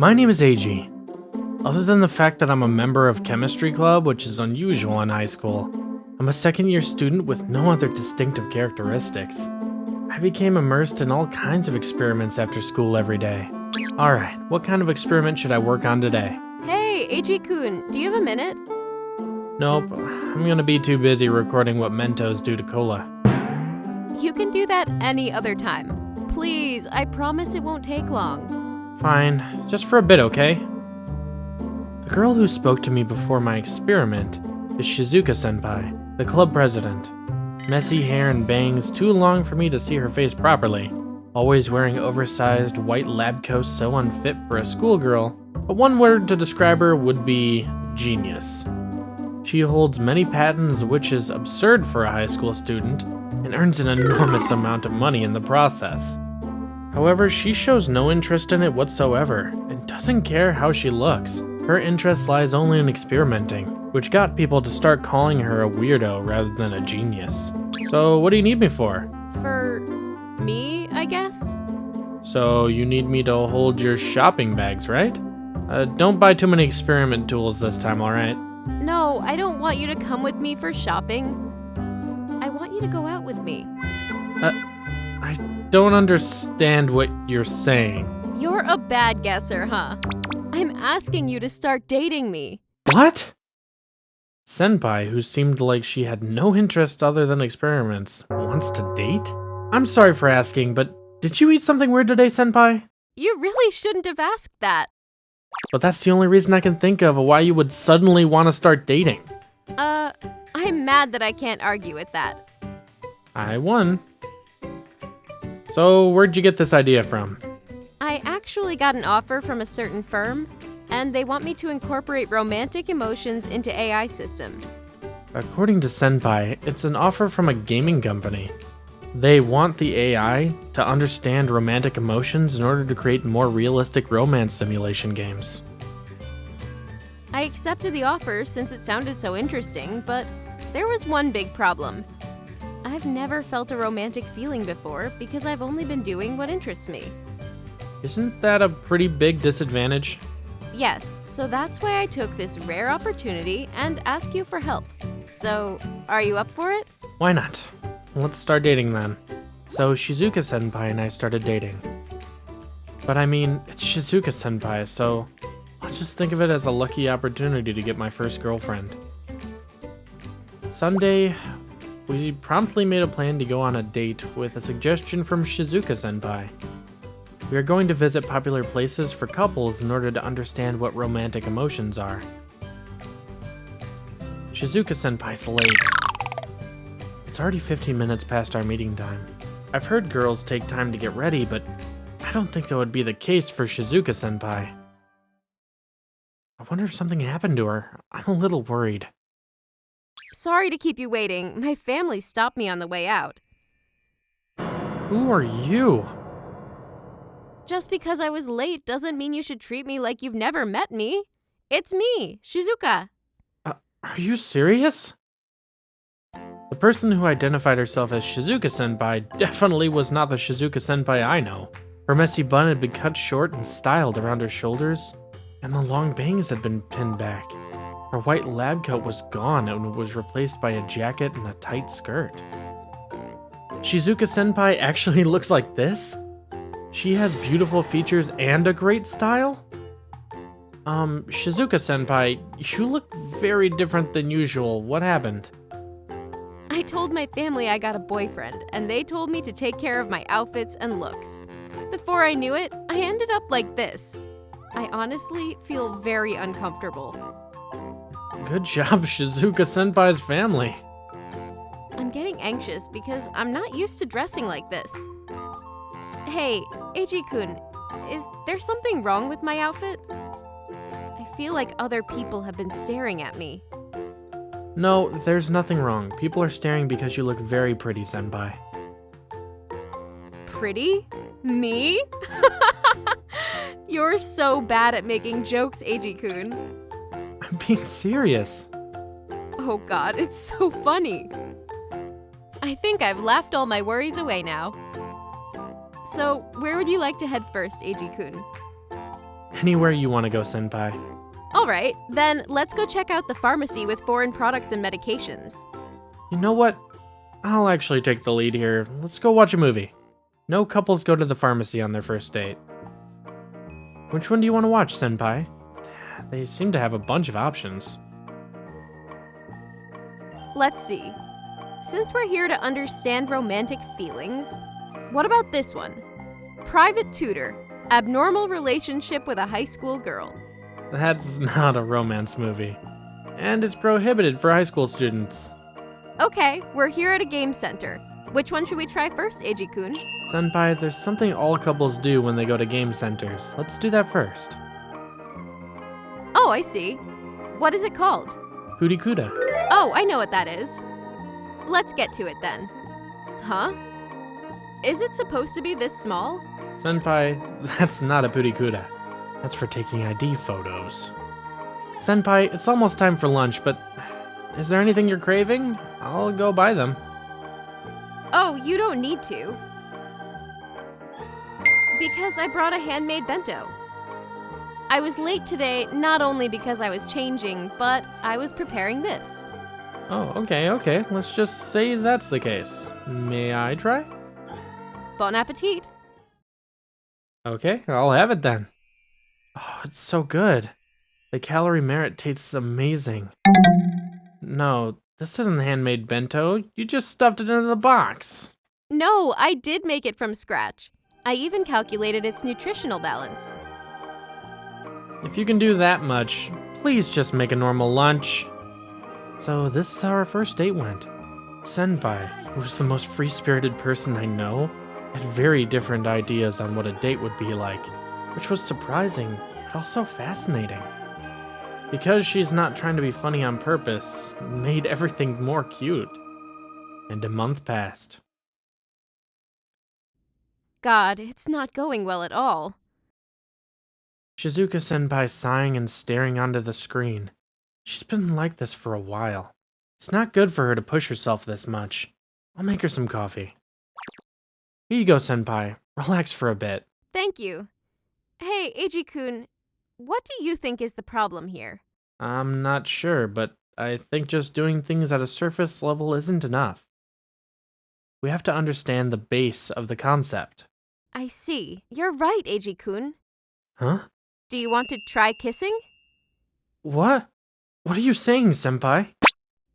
My name is AG. Other than the fact that I'm a member of chemistry club, which is unusual in high school, I'm a second-year student with no other distinctive characteristics. I became immersed in all kinds of experiments after school every day. Alright, what kind of experiment should I work on today? Hey, AG-kun, do you have a minute? Nope, I'm gonna be too busy recording what Mentos do to cola. You can do that any other time. Please, I promise it won't take long. Fine, just for a bit, okay? The girl who spoke to me before my experiment is Shizuka-senpai, the club president. Messy hair and bangs too long for me to see her face properly. Always wearing oversized white lab coats so unfit for a schoolgirl, but one word to describe her would be genius. She holds many patents, which is absurd for a high school student, and earns an enormous amount of money in the process. However, she shows no interest in it whatsoever, and doesn't care how she looks. Her interest lies only in experimenting, which got people to start calling her a weirdo rather than a genius. So what do you need me for? For me, I guess? So you need me to hold your shopping bags, right? Don't buy too many experiment tools this time, alright? No, I don't want you to come with me for shopping. I want you to go out with me. I don't understand what you're saying. You're a bad guesser, huh? I'm asking you to start dating me. What? Senpai, who seemed like she had no interest other than experiments, wants to date? I'm sorry for asking, but did you eat something weird today, Senpai? You really shouldn't have asked that. But that's the only reason I can think of why you would suddenly want to start dating. I'm mad that I can't argue with that. I won. So where'd you get this idea from? I actually got an offer from a certain firm, and they want me to incorporate romantic emotions into AI system. According to Senpai, it's an offer from a gaming company. They want the AI to understand romantic emotions in order to create more realistic romance simulation games. I accepted the offer since it sounded so interesting, but there was one big problem. I've never felt a romantic feeling before because I've only been doing what interests me. Isn't that a pretty big disadvantage? Yes, so that's why I took this rare opportunity and asked you for help. So, are you up for it? Why not? Let's start dating then. So Shizuka-senpai and I started dating. But I mean, it's Shizuka-senpai, so I'll just think of it as a lucky opportunity to get my first girlfriend. Sunday, we promptly made a plan to go on a date with a suggestion from Shizuka-senpai. We are going to visit popular places for couples in order to understand what romantic emotions are. Shizuka-senpai's late. It's already 15 minutes past our meeting time. I've heard girls take time to get ready, but I don't think that would be the case for Shizuka-senpai. I wonder if something happened to her. I'm a little worried. Sorry to keep you waiting. My family stopped me on the way out. Who are you? Just because I was late doesn't mean you should treat me like you've never met me. It's me, Shizuka. Are you serious? The person who identified herself as Shizuka-senpai definitely was not the Shizuka-senpai I know. Her messy bun had been cut short and styled around her shoulders, and the long bangs had been pinned back. Her white lab coat was gone and was replaced by a jacket and a tight skirt. Shizuka-senpai actually looks like this? She has beautiful features and a great style? Shizuka-senpai, you look very different than usual. What happened? I told my family I got a boyfriend, and they told me to take care of my outfits and looks. Before I knew it, I ended up like this. I honestly feel very uncomfortable. Good job, Shizuka-senpai's family. I'm getting anxious because I'm not used to dressing like this. Hey, Eiji-kun, is there something wrong with my outfit? I feel like other people have been staring at me. No, there's nothing wrong. People are staring because you look very pretty, senpai. Pretty? Me? You're so bad at making jokes, Eiji-kun. I'm being serious. Oh god, it's so funny. I think I've laughed all my worries away now. So, where would you like to head first, Eiji-kun? Anywhere you want to go, senpai. Alright, then let's go check out the pharmacy with foreign products and medications. You know what? I'll actually take the lead here. Let's go watch a movie. No couples go to the pharmacy on their first date. Which one do you want to watch, senpai? They seem to have a bunch of options. Let's see. Since we're here to understand romantic feelings, what about this one? Private tutor, abnormal relationship with a high school girl. That's not a romance movie. And it's prohibited for high school students. Okay, we're here at a game center. Which one should we try first, Eiji-kun? Senpai, there's something all couples do when they go to game centers. Let's do that first. Oh, I see. What is it called? Purikuda. Oh, I know what that is. Let's get to it then. Huh? Is it supposed to be this small? Senpai, that's not a purikuda. That's for taking ID photos. Senpai, it's almost time for lunch, but is there anything you're craving? I'll go buy them. Oh, you don't need to. Because I brought a handmade bento. I was late today not only because I was changing, but I was preparing this. Oh, okay. Let's just say that's the case. May I try? Bon appetit. Okay, I'll have it then. Oh, it's so good. The calorie merit tastes amazing. No, this isn't handmade bento. You just stuffed it into the box. No, I did make it from scratch. I even calculated its nutritional balance. If you can do that much, please just make a normal lunch. So this is how our first date went. Senpai, who's the most free-spirited person I know, had very different ideas on what a date would be like, which was surprising, but also fascinating. Because she's not trying to be funny on purpose, it made everything more cute. And a month passed. God, it's not going well at all. Shizuka-senpai sighing and staring onto the screen. She's been like this for a while. It's not good for her to push herself this much. I'll make her some coffee. Here you go, senpai. Relax for a bit. Thank you. Hey, Eiji-kun, what do you think is the problem here? I'm not sure, but I think just doing things at a surface level isn't enough. We have to understand the base of the concept. I see. You're right, Eiji-kun. Huh? Do you want to try kissing? What? What are you saying, senpai?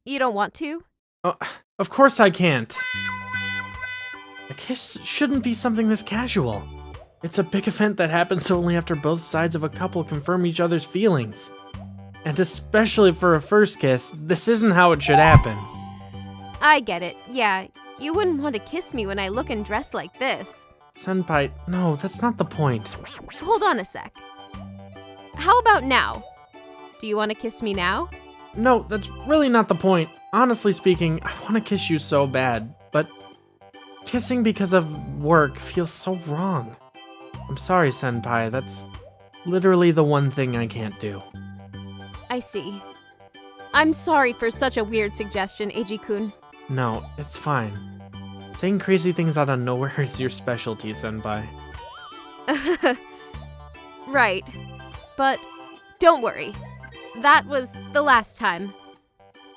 You don't want to? Of course I can't. A kiss shouldn't be something this casual. It's a big event that happens only after both sides of a couple confirm each other's feelings. And especially for a first kiss, this isn't how it should happen. I get it. Yeah, you wouldn't want to kiss me when I look and dress like this. Senpai, no, that's not the point. Hold on a sec. How about now? Do you want to kiss me now? No, that's really not the point. Honestly speaking, I want to kiss you so bad, but kissing because of work feels so wrong. I'm sorry, senpai, that's literally the one thing I can't do. I see. I'm sorry for such a weird suggestion, Eiji-kun. No, it's fine. Saying crazy things out of nowhere is your specialty, senpai. Right. But don't worry. That was the last time.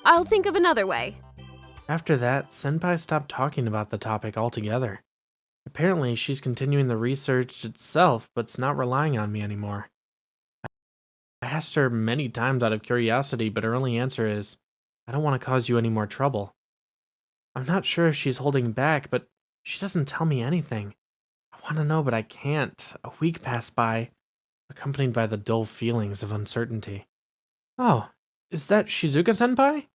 I'll think of another way. After that, senpai stopped talking about the topic altogether. Apparently, she's continuing the research itself, but's not relying on me anymore. I asked her many times out of curiosity, but her only answer is, I don't want to cause you any more trouble. I'm not sure if she's holding back, but she doesn't tell me anything. I want to know, but I can't. A week passed by, accompanied by the dull feelings of uncertainty. Oh, is that Shizuka-senpai?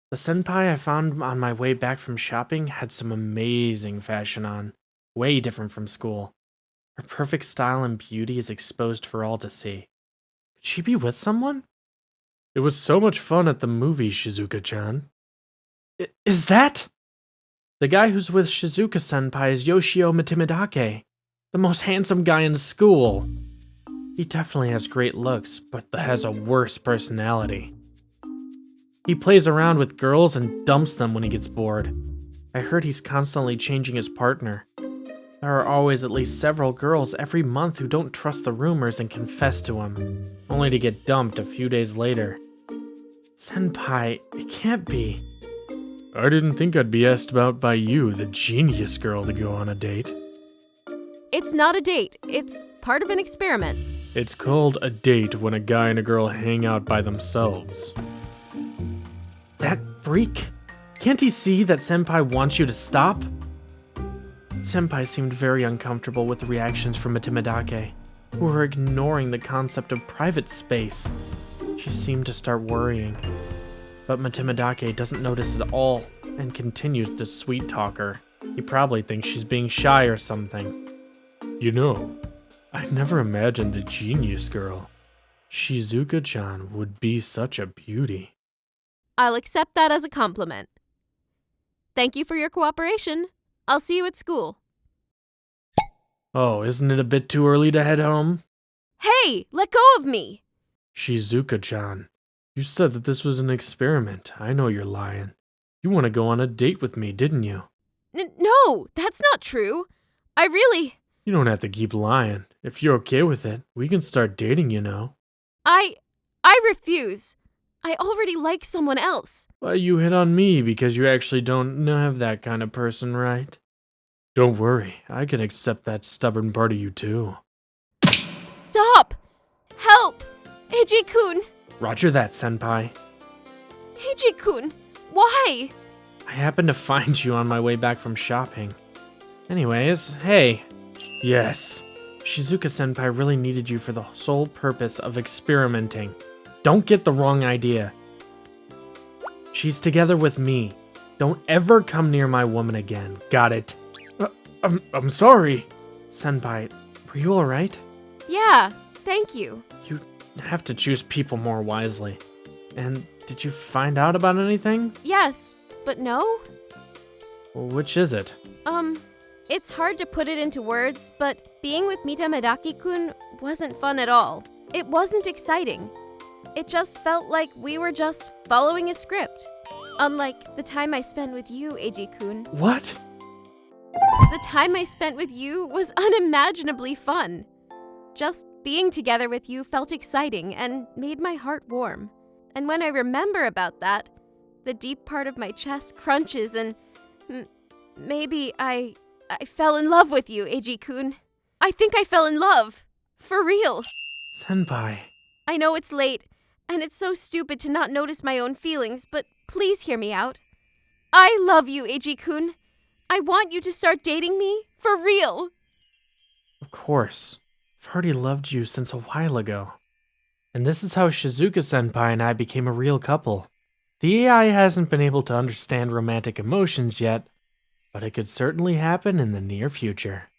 The senpai I found on my way back from shopping had some amazing fashion on, way different from school. Her perfect style and beauty is exposed for all to see. Could she be with someone? It was so much fun at the movie, Shizuka-chan. Is that? The guy who's with Shizuka-senpai is Yoshio Mitimidake, the most handsome guy in school. He definitely has great looks, but has a worse personality. He plays around with girls and dumps them when he gets bored. I heard he's constantly changing his partner. There are always at least several girls every month who don't trust the rumors and confess to them, only to get dumped a few days later. Senpai, it can't be. I didn't think I'd be asked about by you, the genius girl, to go on a date. It's not a date. It's part of an experiment. It's called a date when a guy and a girl hang out by themselves. That freak? Can't he see that Senpai wants you to stop? Senpai seemed very uncomfortable with the reactions from Mitimadake, who were ignoring the concept of private space. She seemed to start worrying. But Mitimadake doesn't notice at all and continues to sweet talk her. He probably thinks she's being shy or something. You know, I never imagined the genius girl. Shizuka-chan would be such a beauty. I'll accept that as a compliment. Thank you for your cooperation. I'll see you at school. Oh, isn't it a bit too early to head home? Hey, let go of me! Shizuka-chan, you said that this was an experiment. I know you're lying. You want to go on a date with me, didn't you? No, that's not true. I really... You don't have to keep lying. If you're okay with it, we can start dating, you know. I refuse. I already like someone else. But you hit on me because you actually don't have that kind of person, right? Don't worry, I can accept that stubborn part of you too. Stop! Help! Eiji-kun! Roger that, senpai. Eiji-kun, why? I happened to find you on my way back from shopping. Anyways, hey. Yes, Shizuka-senpai really needed you for the sole purpose of experimenting. Don't get the wrong idea. She's together with me. Don't ever come near my woman again. Got it? I'm sorry. Senpai, were you alright? Yeah, thank you. You have to choose people more wisely. And did you find out about anything? Yes, but no? Well, which is it? It's hard to put it into words, but being with Mitamadaki-kun wasn't fun at all. It wasn't exciting. It just felt like we were just following a script. Unlike the time I spent with you, Eiji-kun. What? The time I spent with you was unimaginably fun. Just being together with you felt exciting and made my heart warm. And when I remember about that, the deep part of my chest crunches and maybe I fell in love with you, Eiji-kun. I think I fell in love. For real. Senpai. I know it's late, and it's so stupid to not notice my own feelings, but please hear me out. I love you, Eiji-kun. I want you to start dating me, for real. Of course. I've already loved you since a while ago. And this is how Shizuka-senpai and I became a real couple. The AI hasn't been able to understand romantic emotions yet, but it could certainly happen in the near future.